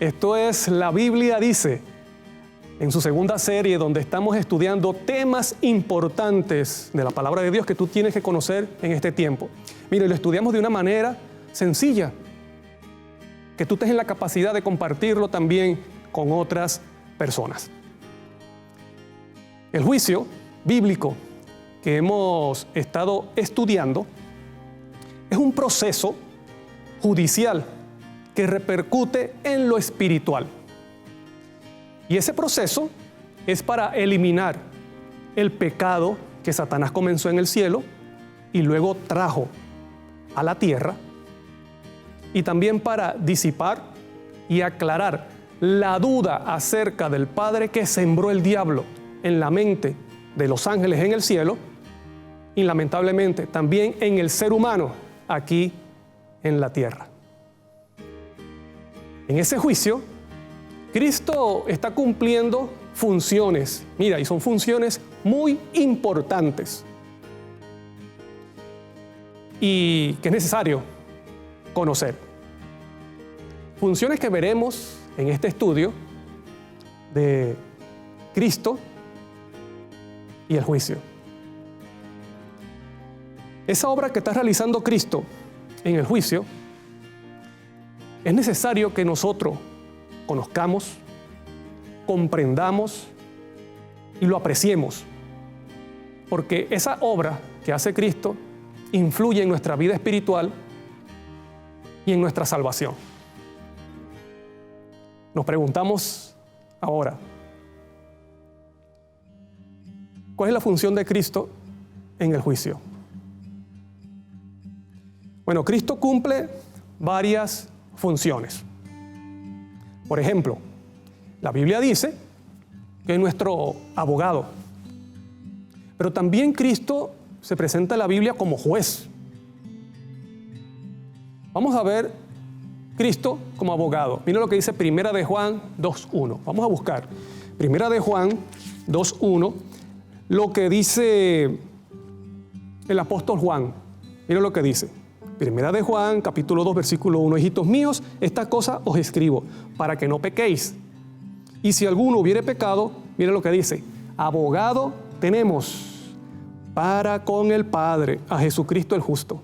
Esto es La Biblia Dice, en su segunda serie donde estamos estudiando temas importantes de la palabra de Dios que tú tienes que conocer en este tiempo. Mira, lo estudiamos de una manera sencilla, que tú estés en la capacidad de compartirlo también con otras personas. El juicio bíblico que hemos estado estudiando es un proceso judicial que repercute en lo espiritual. Y ese proceso es para eliminar el pecado que Satanás comenzó en el cielo y luego trajo a la tierra, y también para disipar y aclarar la duda acerca del padre que sembró el diablo en la mente de los ángeles en el cielo y lamentablemente también en el ser humano aquí en la tierra. En ese juicio, Cristo está cumpliendo funciones, mira, y son funciones muy importantes y que es necesario conocer. Funciones que veremos en este estudio de Cristo y el juicio. Esa obra que está realizando Cristo en el juicio, es necesario que nosotros conozcamos, comprendamos y lo apreciemos, porque esa obra que hace Cristo influye en nuestra vida espiritual y en nuestra salvación. Nos preguntamos ahora, ¿cuál es la función de Cristo en el juicio? Bueno, Cristo cumple varias funciones. Por ejemplo, la Biblia dice que es nuestro abogado, pero también Cristo se presenta en la Biblia como juez. Vamos a ver Cristo como abogado. Mira lo que dice Primera de Juan 2.1. Vamos a buscar Primera de Juan 2.1, lo que dice el apóstol Juan. Mira lo que dice. Primera de Juan, capítulo 2, versículo 1. Hijitos míos, esta cosa os escribo, para que no pequéis. Y si alguno hubiere pecado, mira lo que dice. Abogado tenemos para con el Padre, a Jesucristo el justo.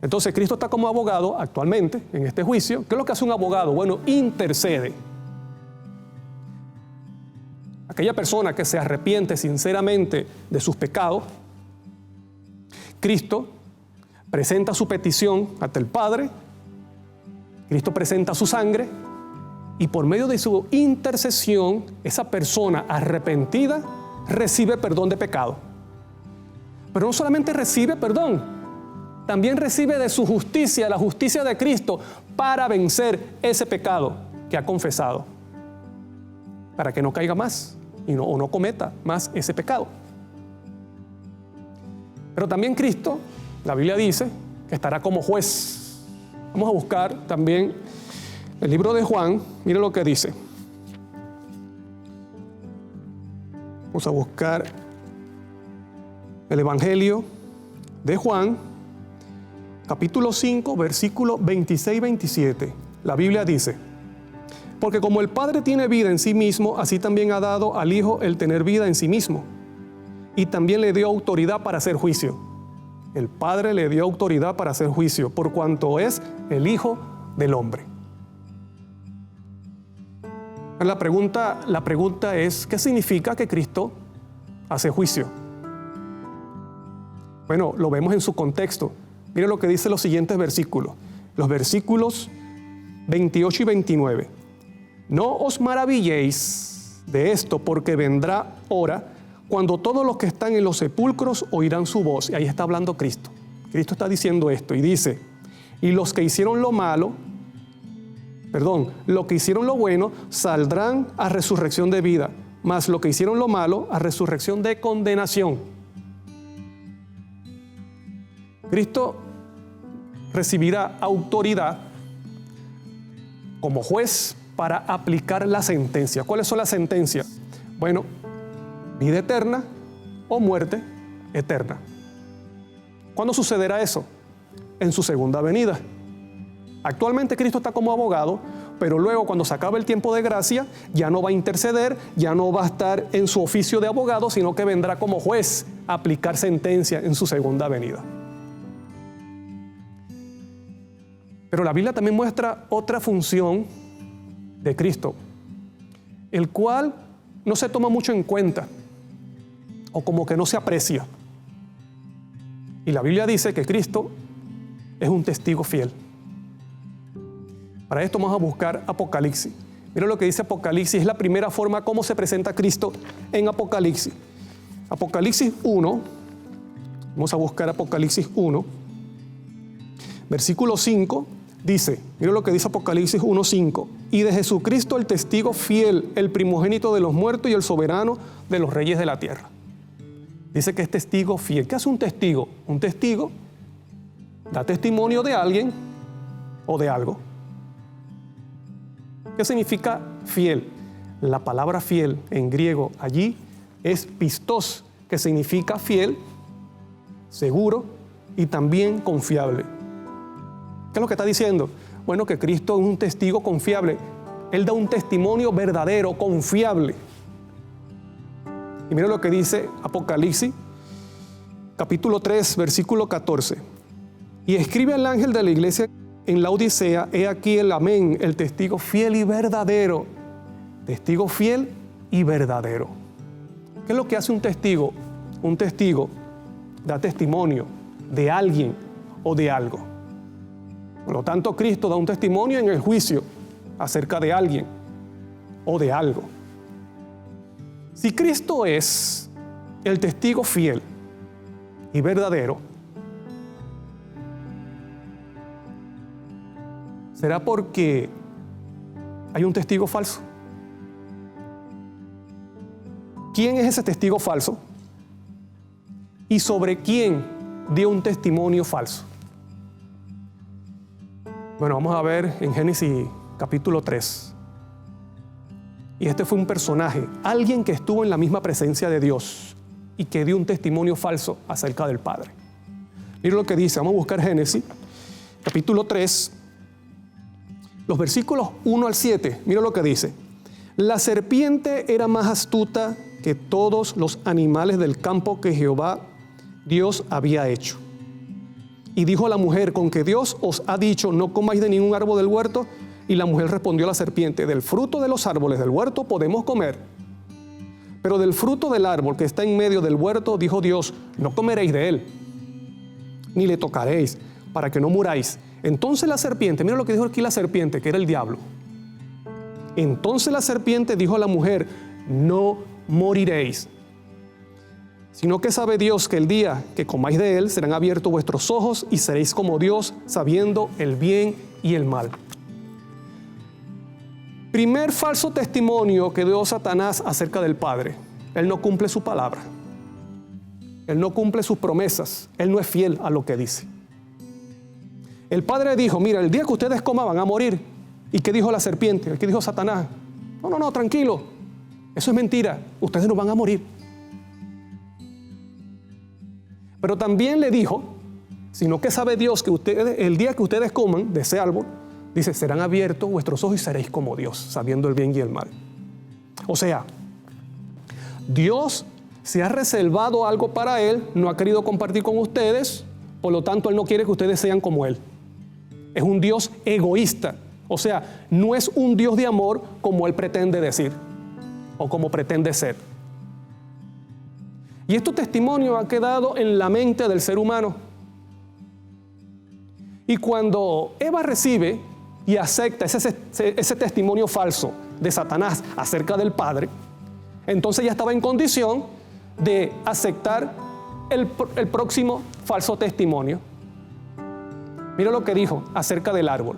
Entonces, Cristo está como abogado actualmente en este juicio. ¿Qué es lo que hace un abogado? Bueno, intercede. Aquella persona que se arrepiente sinceramente de sus pecados, Cristo presenta su petición ante el Padre, Cristo presenta su sangre y por medio de su intercesión, esa persona arrepentida recibe perdón de pecado. Pero no solamente recibe perdón, también recibe de su justicia, la justicia de Cristo, para vencer ese pecado que ha confesado, para que no caiga más o no cometa más ese pecado. Pero también Cristo, la Biblia dice, que estará como juez. Vamos a buscar también el libro de Juan. Mire lo que dice. Vamos a buscar el Evangelio de Juan, capítulo 5, versículos 26 y 27. La Biblia dice: porque como el Padre tiene vida en sí mismo, así también ha dado al Hijo el tener vida en sí mismo. Y también le dio autoridad para hacer juicio. El Padre le dio autoridad para hacer juicio, por cuanto es el Hijo del Hombre. La pregunta es, ¿qué significa que Cristo hace juicio? Bueno, lo vemos en su contexto. Mire lo que dice los siguientes versículos. Los versículos 28 y 29. No os maravilléis de esto, porque vendrá hora cuando todos los que están en los sepulcros oirán su voz. Y ahí está hablando Cristo. Cristo está diciendo esto y dice: y los que hicieron lo que hicieron lo bueno, saldrán a resurrección de vida, mas lo que hicieron lo malo, a resurrección de condenación. Cristo recibirá autoridad como juez para aplicar la sentencia. ¿Cuáles son las sentencias? Bueno, vida eterna o muerte eterna. ¿Cuándo sucederá eso? En su segunda venida. Actualmente Cristo está como abogado pero luego cuando se acabe el tiempo de gracia, ya no va a interceder, ya no va a estar en su oficio de abogado, sino que vendrá como juez a aplicar sentencia en su segunda venida. Pero la Biblia también muestra otra función de Cristo, el cual no se toma mucho en cuenta o como que no se aprecia. Y la Biblia dice que Cristo es un testigo fiel. Para esto vamos a buscar Apocalipsis. Mira lo que dice Apocalipsis, es la primera forma como se presenta Cristo en Apocalipsis. Apocalipsis 1, vamos a buscar Apocalipsis 1, versículo 5, dice, mira lo que dice Apocalipsis 1:5, y de Jesucristo el testigo fiel, el primogénito de los muertos y el soberano de los reyes de la tierra. Dice que es testigo fiel. ¿Qué hace un testigo? Un testigo da testimonio de alguien o de algo. ¿Qué significa fiel? La palabra fiel en griego allí es pistos, que significa fiel, seguro y también confiable. ¿Qué es lo que está diciendo? Bueno, que Cristo es un testigo confiable. Él da un testimonio verdadero, confiable. Y mira lo que dice Apocalipsis, capítulo 3, versículo 14. Y escribe al ángel de la iglesia en la Odisea, he aquí el amén, el testigo fiel y verdadero. Testigo fiel y verdadero. ¿Qué es lo que hace un testigo? Un testigo da testimonio de alguien o de algo. Por lo tanto, Cristo da un testimonio en el juicio acerca de alguien o de algo. Si Cristo es el testigo fiel y verdadero, ¿será porque hay un testigo falso? ¿Quién es ese testigo falso? ¿Y sobre quién dio un testimonio falso? Bueno, vamos a ver en Génesis capítulo 3. Y este fue un personaje, alguien que estuvo en la misma presencia de Dios y que dio un testimonio falso acerca del Padre. Mira lo que dice, vamos a buscar Génesis capítulo 3, los versículos 1 al 7. Mira lo que dice. La serpiente era más astuta que todos los animales del campo que Jehová Dios había hecho. Y dijo a la mujer, con que Dios os ha dicho, no comáis de ningún árbol del huerto. Y la mujer respondió a la serpiente, del fruto de los árboles del huerto podemos comer. Pero del fruto del árbol que está en medio del huerto, dijo Dios, no comeréis de él, ni le tocaréis, para que no muráis. Entonces la serpiente, mira lo que dijo aquí la serpiente, que era el diablo. Entonces la serpiente dijo a la mujer, no moriréis, sino que sabe Dios que el día que comáis de él serán abiertos vuestros ojos y seréis como Dios, sabiendo el bien y el mal. Primer falso testimonio que dio Satanás acerca del Padre. Él no cumple su palabra. Él no cumple sus promesas. Él no es fiel a lo que dice. El Padre dijo, mira, el día que ustedes coman van a morir. ¿Y qué dijo la serpiente? ¿Qué dijo Satanás? No, tranquilo. Eso es mentira. Ustedes no van a morir. Pero también le dijo, sino que sabe Dios que ustedes, el día que ustedes coman de ese árbol, dice, serán abiertos vuestros ojos y seréis como Dios, sabiendo el bien y el mal. O sea, Dios se ha reservado algo para Él, no ha querido compartir con ustedes, por lo tanto Él no quiere que ustedes sean como Él. Es un Dios egoísta, o sea, no es un Dios de amor como Él pretende decir o como pretende ser. Y este testimonio ha quedado en la mente del ser humano. Y cuando Eva recibe y acepta ese testimonio falso de Satanás acerca del Padre, entonces ya estaba en condición de aceptar el próximo falso testimonio. Mira lo que dijo acerca del árbol.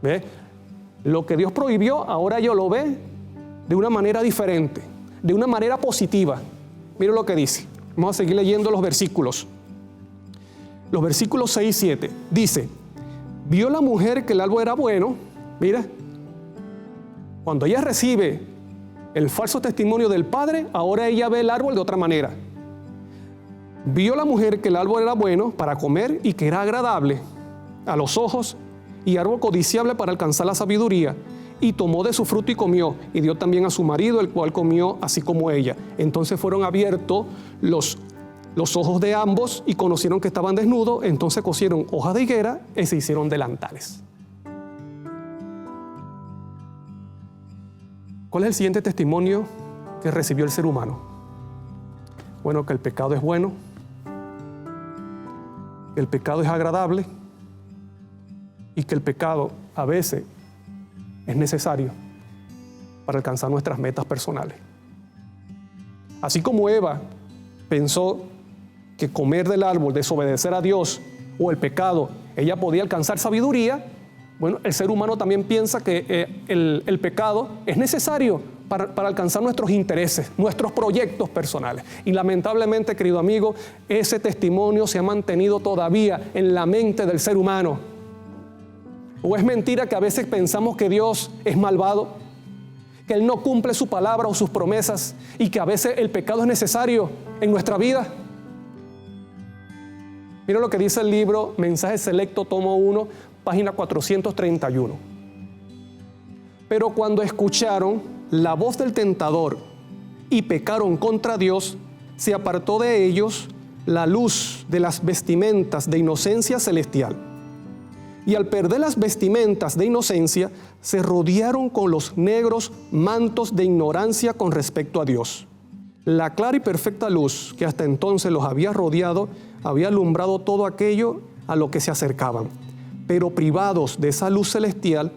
¿Ve? Lo que Dios prohibió, ahora yo lo ve de una manera diferente, de una manera positiva. Mira lo que dice. Vamos a seguir leyendo los versículos. Los versículos 6 y 7. Dice, vio la mujer que el árbol era bueno. Mira, cuando ella recibe el falso testimonio del Padre, ahora ella ve el árbol de otra manera. Vio la mujer que el árbol era bueno para comer y que era agradable a los ojos y árbol codiciable para alcanzar la sabiduría, y tomó de su fruto y comió, y dio también a su marido, el cual comió así como ella. Entonces fueron abiertos los ojos de ambos y conocieron que estaban desnudos, entonces cosieron hojas de higuera y se hicieron delantales. ¿Cuál es el siguiente testimonio que recibió el ser humano? Bueno, que el pecado es bueno, que el pecado es agradable y que el pecado a veces es necesario para alcanzar nuestras metas personales. Así como Eva pensó que comer del árbol, desobedecer a Dios o el pecado, ella podía alcanzar sabiduría, bueno, el ser humano también piensa que el pecado es necesario para alcanzar nuestros intereses, nuestros proyectos personales. Y lamentablemente, querido amigo, ese testimonio se ha mantenido todavía en la mente del ser humano. ¿O es mentira que a veces pensamos que Dios es malvado, que Él no cumple su palabra o sus promesas y que a veces el pecado es necesario en nuestra vida? Mira lo que dice el libro Mensaje Selecto, tomo 1, página 431. Pero cuando escucharon la voz del tentador y pecaron contra Dios, se apartó de ellos la luz de las vestimentas de inocencia celestial. Y al perder las vestimentas de inocencia, se rodearon con los negros mantos de ignorancia con respecto a Dios. La clara y perfecta luz que hasta entonces los había rodeado, había alumbrado todo aquello a lo que se acercaban. Pero privados de esa luz celestial,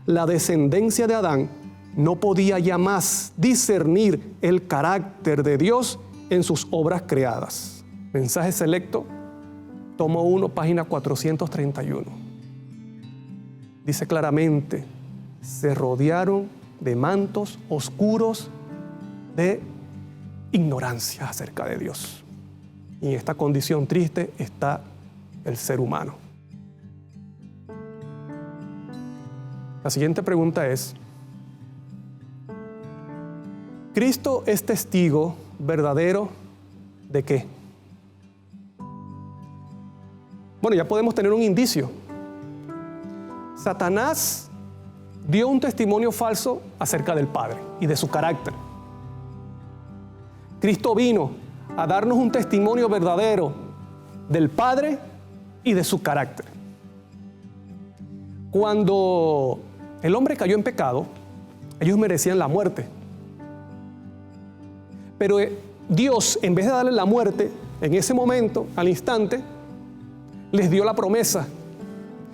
la descendencia de Adán no podía ya más discernir el carácter de Dios en sus obras creadas. Mensaje Selecto, tomo 1, página 431. Dice claramente, se rodearon de mantos oscuros de ignorancia acerca de Dios. Y en esta condición triste está el ser humano. La siguiente pregunta es, ¿Cristo es testigo verdadero de qué? Bueno, ya podemos tener un indicio. Satanás dio un testimonio falso acerca del Padre y de su carácter. Cristo vino a darnos un testimonio verdadero del Padre y de su carácter. Cuando el hombre cayó en pecado, ellos merecían la muerte. Pero Dios, en vez de darle la muerte, en ese momento, al instante, les dio la promesa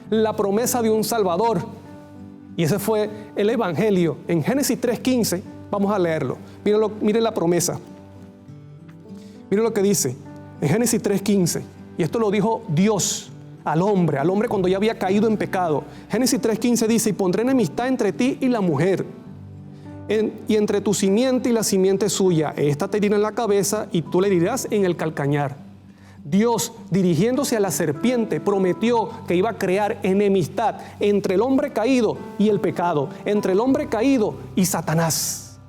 de un Salvador. Y ese fue el Evangelio. En Génesis 3:15, vamos a leerlo. Miren la promesa. Miren lo que dice en Génesis 3:15. Y esto lo dijo Dios al hombre cuando ya había caído en pecado. Génesis 3:15 dice, y pondré enemistad entre ti y la mujer, y entre tu simiente y la simiente suya. Esta te herirá en la cabeza y tú le herirás en el calcañar. Dios, dirigiéndose a la serpiente, prometió que iba a crear enemistad entre el hombre caído y el pecado, entre el hombre caído y Satanás.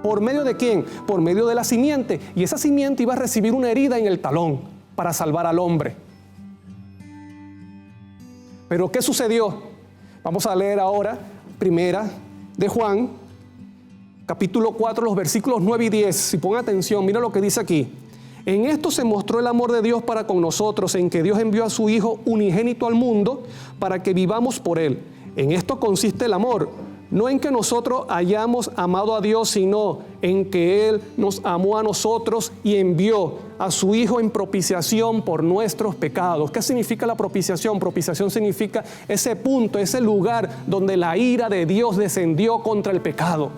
¿Por medio de quién? Por medio de la simiente. Y esa simiente iba a recibir una herida en el talón para salvar al hombre. ¿Pero qué sucedió? Vamos a leer ahora, primera de Juan, capítulo 4, los versículos 9 y 10. Si pon atención, mira lo que dice aquí. En esto se mostró el amor de Dios para con nosotros, en que Dios envió a su Hijo unigénito al mundo para que vivamos por Él. En esto consiste el amor, no en que nosotros hayamos amado a Dios, sino en que Él nos amó a nosotros y envió a su Hijo en propiciación por nuestros pecados. ¿Qué significa la propiciación? Propiciación significa ese punto, ese lugar donde la ira de Dios descendió contra el pecado.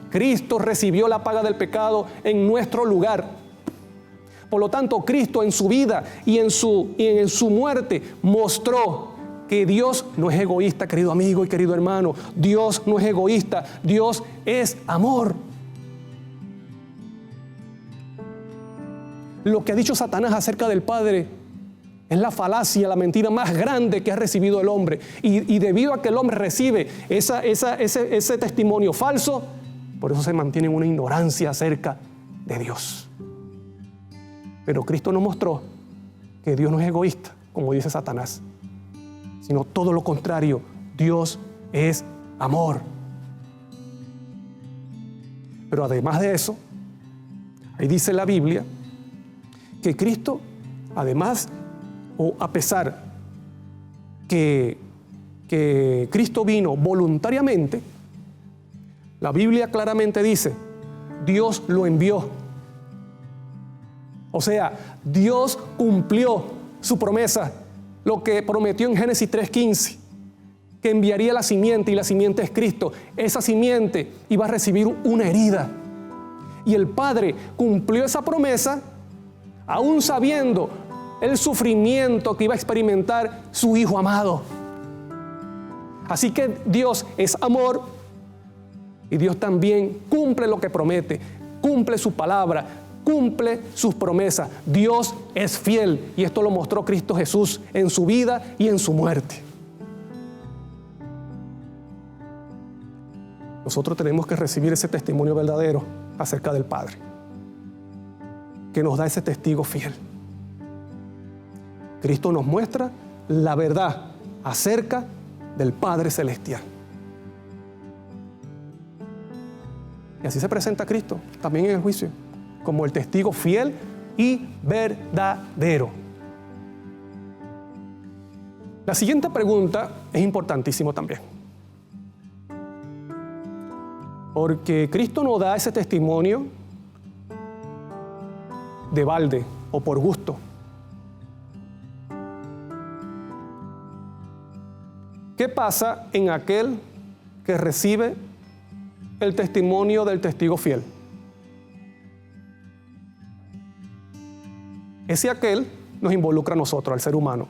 Cristo recibió la paga del pecado en nuestro lugar. Por lo tanto, Cristo en su vida y en su muerte mostró que Dios no es egoísta, querido amigo y querido hermano. Dios no es egoísta, Dios es amor. Lo que ha dicho Satanás acerca del Padre es la falacia, la mentira más grande que ha recibido el hombre. Y debido a que el hombre recibe ese testimonio falso, por eso se mantiene en una ignorancia acerca de Dios. Pero Cristo nos mostró que Dios no es egoísta, como dice Satanás, sino todo lo contrario. Dios es amor. Pero además de eso, ahí dice la Biblia que Cristo, además o a pesar que Cristo vino voluntariamente, la Biblia claramente dice, Dios lo envió. O sea, Dios cumplió su promesa, lo que prometió en Génesis 3:15, que enviaría la simiente, y la simiente es Cristo. Esa simiente iba a recibir una herida. Y el Padre cumplió esa promesa, aún sabiendo el sufrimiento que iba a experimentar su Hijo amado. Así que Dios es amor, y Dios también cumple lo que promete, cumple su palabra, cumple sus promesas. Dios es fiel, y esto lo mostró Cristo Jesús en su vida y en su muerte. Nosotros tenemos que recibir ese testimonio verdadero acerca del Padre, que nos da ese testigo fiel. Cristo nos muestra la verdad acerca del Padre Celestial. Y así se presenta Cristo también en el juicio, como el testigo fiel y verdadero. La siguiente pregunta es importantísima también, porque Cristo no da ese testimonio de balde o por gusto. ¿Qué pasa en aquel que recibe el testimonio del testigo fiel? Ese aquel nos involucra a nosotros, al ser humano.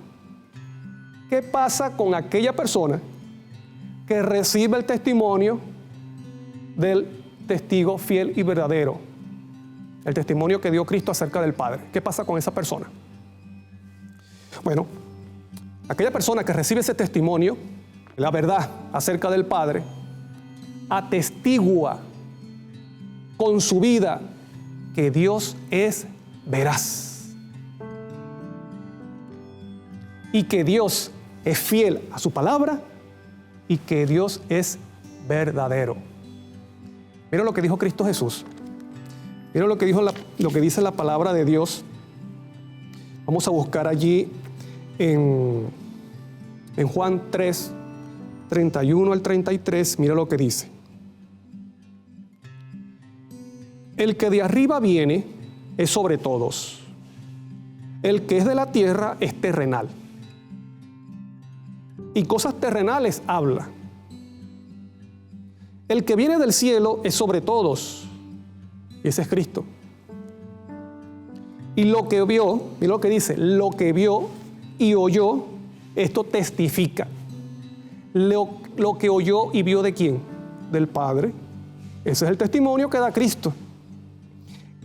¿Qué pasa con aquella persona que recibe el testimonio del testigo fiel y verdadero? El testimonio que dio Cristo acerca del Padre. ¿Qué pasa con esa persona? Bueno, aquella persona que recibe ese testimonio, la verdad acerca del Padre, atestigua con su vida que Dios es veraz y que Dios es fiel a su palabra y que Dios es verdadero. Mira lo que dijo Cristo Jesús. Mira lo que dice la palabra de Dios. Vamos a buscar allí en Juan 3, 31 al 33. Mira lo que dice. El que de arriba viene es sobre todos. El que es de la tierra es terrenal, y cosas terrenales habla. El que viene del cielo es sobre todos, y ese es Cristo. Y lo que vio, mira lo que dice, lo que vio y oyó, esto testifica. Lo que oyó y vio, ¿de quién? Del Padre. Ese es el testimonio que da Cristo.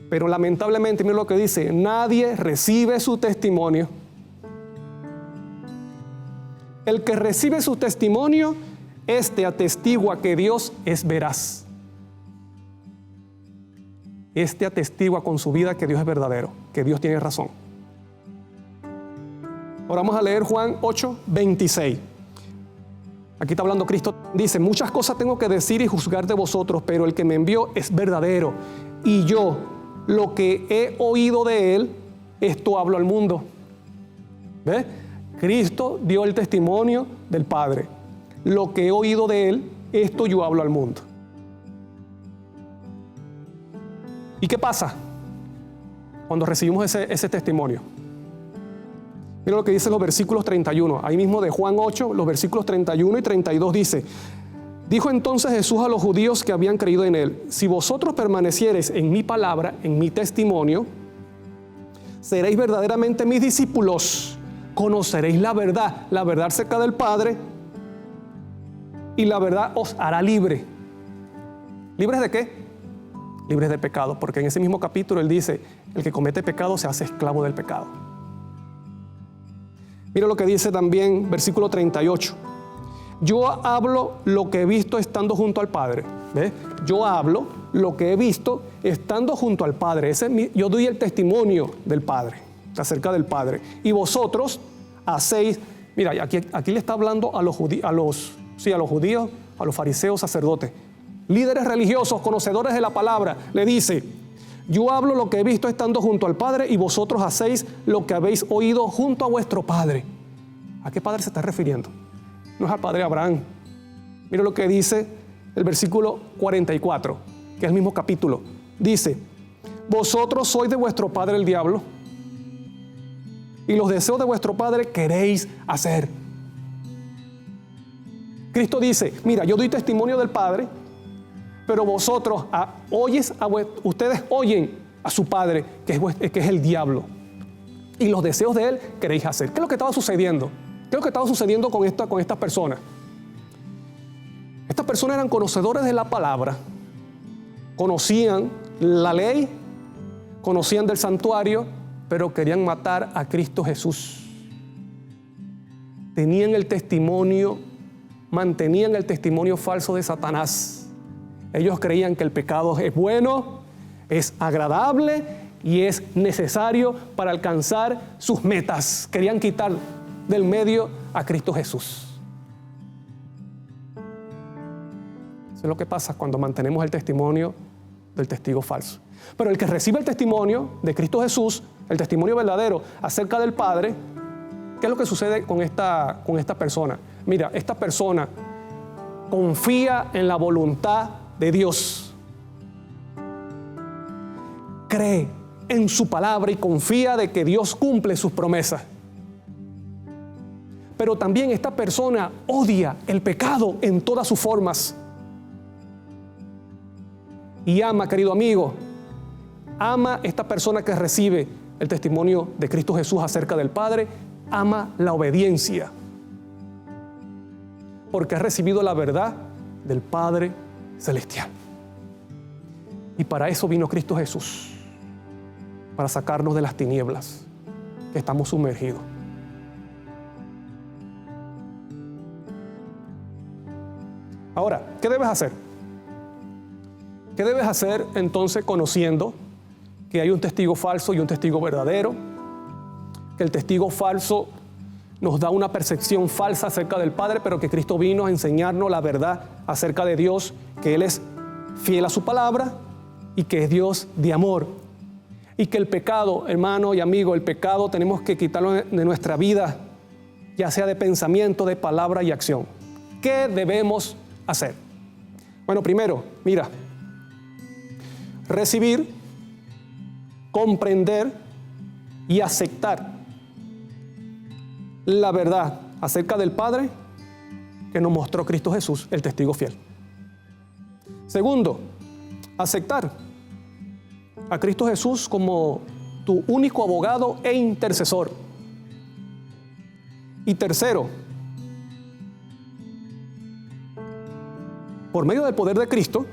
Pero lamentablemente, mira lo que dice, nadie recibe su testimonio. El que recibe su testimonio, este atestigua que Dios es veraz. Este atestigua con su vida que Dios es verdadero, que Dios tiene razón. Ahora vamos a leer Juan 8, 26. Aquí está hablando Cristo. Dice, muchas cosas tengo que decir y juzgar de vosotros, pero el que me envió es verdadero. Y yo, lo que he oído de él, esto hablo al mundo. ¿Ves? Cristo dio el testimonio del Padre. Lo que he oído de él, esto yo hablo al mundo. ¿Y qué pasa cuando recibimos ese testimonio? Mira lo que dicen los versículos 31. Ahí mismo de Juan 8, los versículos 31 y 32 dice, dijo entonces Jesús a los judíos que habían creído en él, si vosotros permaneciereis en mi palabra, en mi testimonio, seréis verdaderamente mis discípulos, conoceréis la verdad acerca del Padre, y la verdad os hará libre. ¿Libres de qué? Libres de pecado, porque en ese mismo capítulo él dice, el que comete pecado se hace esclavo del pecado. Mira lo que dice también versículo 38. Yo hablo lo que he visto estando junto al Padre. ¿Ves? Yo hablo lo que he visto estando junto al Padre. Yo doy el testimonio del Padre, acerca del Padre. Y vosotros hacéis Mira, aquí le está hablando a los judíos, a los fariseos, sacerdotes, líderes religiosos, conocedores de la palabra. Le dice: yo hablo lo que he visto estando junto al Padre, y vosotros hacéis lo que habéis oído junto a vuestro padre. ¿A qué padre se está refiriendo? No es al padre Abraham. Mira lo que dice el versículo 44, que es el mismo capítulo. Dice: vosotros sois de vuestro padre el diablo, y los deseos de vuestro padre queréis hacer. Cristo dice: mira, yo doy testimonio del Padre, pero vosotros ustedes oyen a su padre, que es el diablo, y los deseos de él queréis hacer. ¿Qué es lo que estaba sucediendo? ¿Qué es lo que estaba sucediendo con estas personas? Estas personas eran conocedores de la palabra, conocían la ley, conocían del santuario, pero querían matar a Cristo Jesús. Tenían el testimonio, mantenían el testimonio falso de Satanás. Ellos creían que el pecado es bueno, es agradable y es necesario para alcanzar sus metas. Querían quitar del medio a Cristo Jesús. Eso es lo que pasa cuando mantenemos el testimonio del testigo falso. Pero el que recibe el testimonio de Cristo Jesús, el testimonio verdadero acerca del Padre, ¿qué es lo que sucede con esta persona? Mira, esta persona confía en la voluntad de Dios. Cree en su palabra y confía de que Dios cumple sus promesas. Pero también esta persona odia el pecado en todas sus formas. Y ama, querido amigo, ama esta persona que recibe el testimonio de Cristo Jesús acerca del Padre, ama la obediencia, porque ha recibido la verdad del Padre Celestial. Y para eso vino Cristo Jesús, para sacarnos de las tinieblas que estamos sumergidos. Ahora, ¿qué debes hacer? ¿Qué debes hacer entonces conociendo que hay un testigo falso y un testigo verdadero? Que el testigo falso nos da una percepción falsa acerca del Padre, pero que Cristo vino a enseñarnos la verdad acerca de Dios, que Él es fiel a su palabra y que es Dios de amor. Y que el pecado, hermano y amigo, el pecado tenemos que quitarlo de nuestra vida, ya sea de pensamiento, de palabra y acción. ¿Qué debemos hacer? Bueno, primero, mira, recibir, comprender y aceptar la verdad acerca del Padre que nos mostró Cristo Jesús, el testigo fiel. Segundo, aceptar a Cristo Jesús como tu único abogado e intercesor. Y tercero, por medio del poder de Cristo,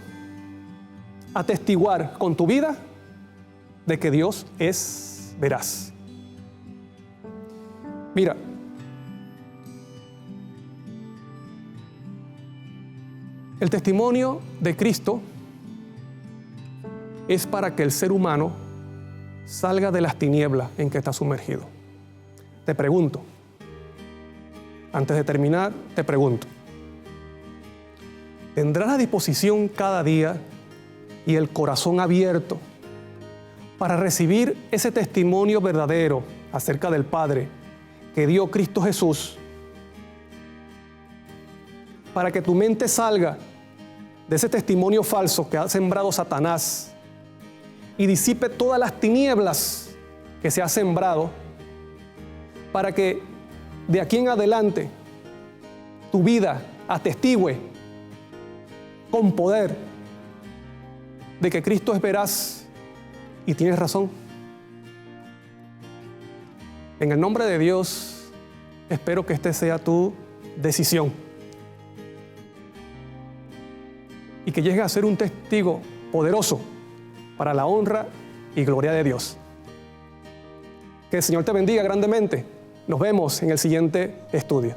atestiguar con tu vida de que Dios es veraz. Mira, el testimonio de Cristo es para que el ser humano salga de las tinieblas en que está sumergido. Te pregunto, antes de terminar, te pregunto, ¿tendrás la disposición cada día y el corazón abierto para recibir ese testimonio verdadero acerca del Padre que dio Cristo Jesús, para que tu mente salga de ese testimonio falso que ha sembrado Satanás y disipe todas las tinieblas que se ha sembrado, para que de aquí en adelante tu vida atestigue con poder de que Cristo es veraz y tienes razón? En el nombre de Dios, espero que esta sea tu decisión y que llegues a ser un testigo poderoso para la honra y gloria de Dios. Que el Señor te bendiga grandemente. Nos vemos en el siguiente estudio.